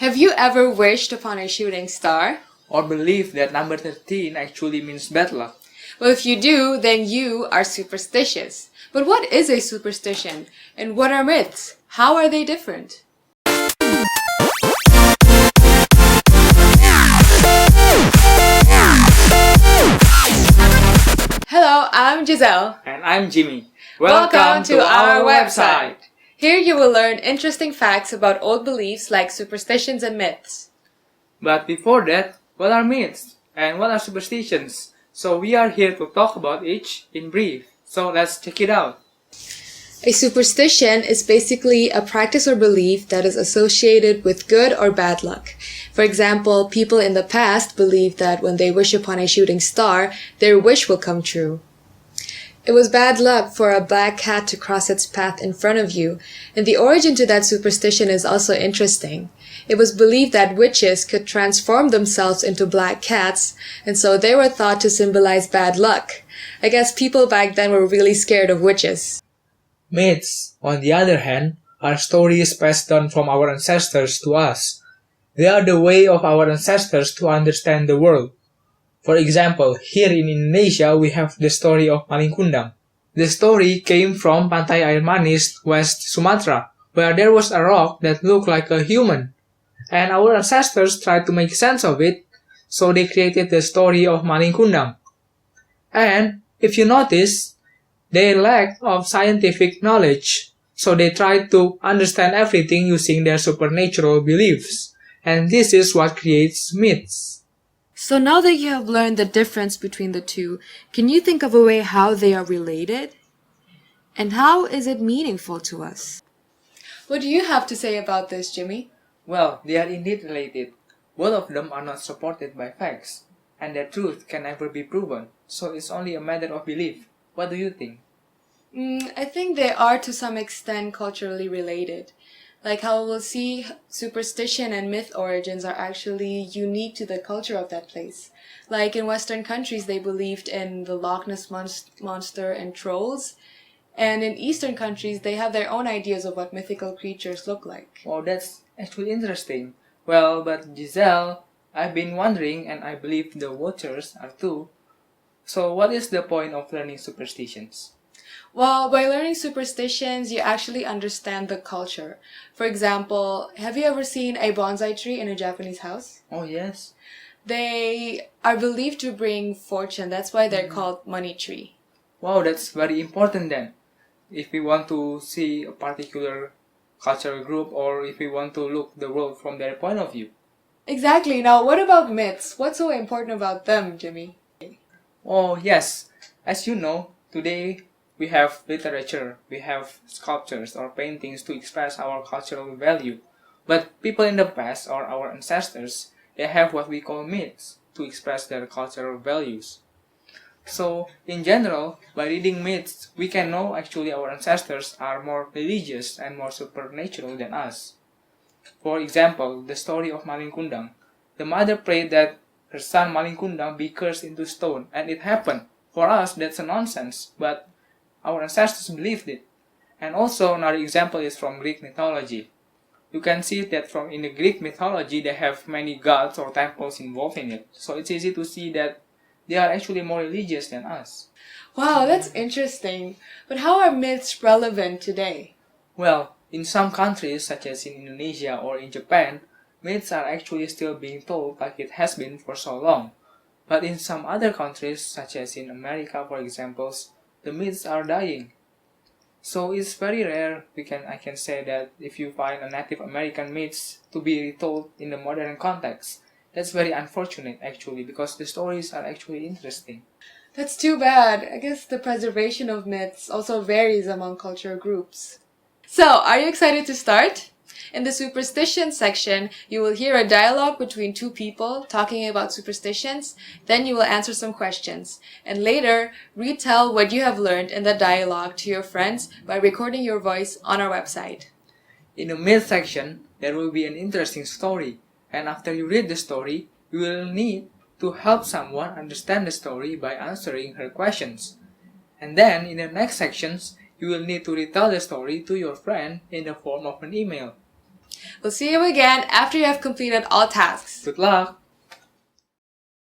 Have you ever wished upon a shooting star? Or believe that number 13 actually means bad luck? Well, if you do, then you are superstitious. But what is a superstition? And what are myths? How are they different? Hello, I'm Giselle. And I'm Jimmy. Welcome to our website. Here you will learn interesting facts about old beliefs like superstitions and myths. But before that, what are myths? And what are superstitions? So we are here to talk about each in brief. So let's check it out. A superstition is basically a practice or belief that is associated with good or bad luck. For example, people in the past believed that when they wish upon a shooting star, their wish will come true. It was bad luck for a black cat to cross its path in front of you, and the origin to that superstition is also interesting. It was believed that witches could transform themselves into black cats, and so they were thought to symbolize bad luck. I guess people back then were really scared of witches. Myths, on the other hand, are stories passed down from our ancestors to us. They are the way of our ancestors to understand the world. For example, here in Indonesia we have the story of Maling Kundang. The story came from Pantai Air Manis, West Sumatra, where there was a rock that looked like a human. And our ancestors tried to make sense of it, so they created the story of Maling Kundang. And, if you notice, they lack of scientific knowledge, so they tried to understand everything using their supernatural beliefs. And this is what creates myths. So now that you have learned the difference between the two, can you think of a way how they are related? And how is it meaningful to us? What do you have to say about this, Jimmy? Well, they are indeed related. Both of them are not supported by facts, and their truth can never be proven, so it's only a matter of belief. What do you think? I think they are to some extent culturally related. Like how we'll see superstition and myth origins are actually unique to the culture of that place. Like in Western countries, they believed in the Loch Ness monster and trolls. And in Eastern countries, they have their own ideas of what mythical creatures look like. Oh, that's actually interesting. Well, but Giselle, I've been wondering, and I believe the watchers are too. So what is the point of learning superstitions? Well, by learning superstitions, you actually understand the culture. For example, have you ever seen a bonsai tree in a Japanese house? Oh, yes. They are believed to bring fortune. That's why they're called money tree. Wow, that's very important then. If we want to see a particular cultural group or if we want to look the world from their point of view. Exactly. Now, what about myths? What's so important about them, Jimmy? Oh, yes. As you know, today we have literature, we have sculptures or paintings to express our cultural value. But people in the past, or our ancestors, they have what we call myths to express their cultural values. So, in general, by reading myths, we can know actually our ancestors are more religious and more supernatural than us. For example, the story of Maling Kundang. The mother prayed that her son Maling Kundang be cursed into stone, and it happened. For us, that's a nonsense, but our ancestors believed it. And also another example is from Greek mythology. You can see that in the Greek mythology they have many gods or temples involved in it. So it's easy to see that they are actually more religious than us. Wow, that's interesting. But how are myths relevant today? Well, in some countries such as in Indonesia or in Japan, myths are actually still being told like it has been for so long. But in some other countries such as in America for example, the myths are dying. So it's very rare I can say that if you find a Native American myths to be retold in the modern context. That's very unfortunate actually because the stories are actually interesting. That's too bad. I guess the preservation of myths also varies among cultural groups. So, are you excited to start? In the superstition section, you will hear a dialogue between two people talking about superstitions, then you will answer some questions, and later, retell what you have learned in the dialogue to your friends by recording your voice on our website. In the myth section, there will be an interesting story, and after you read the story, you will need to help someone understand the story by answering her questions. And then, in the next sections, you will need to retell the story to your friend in the form of an email. We'll see you again after you have completed all tasks. Good luck!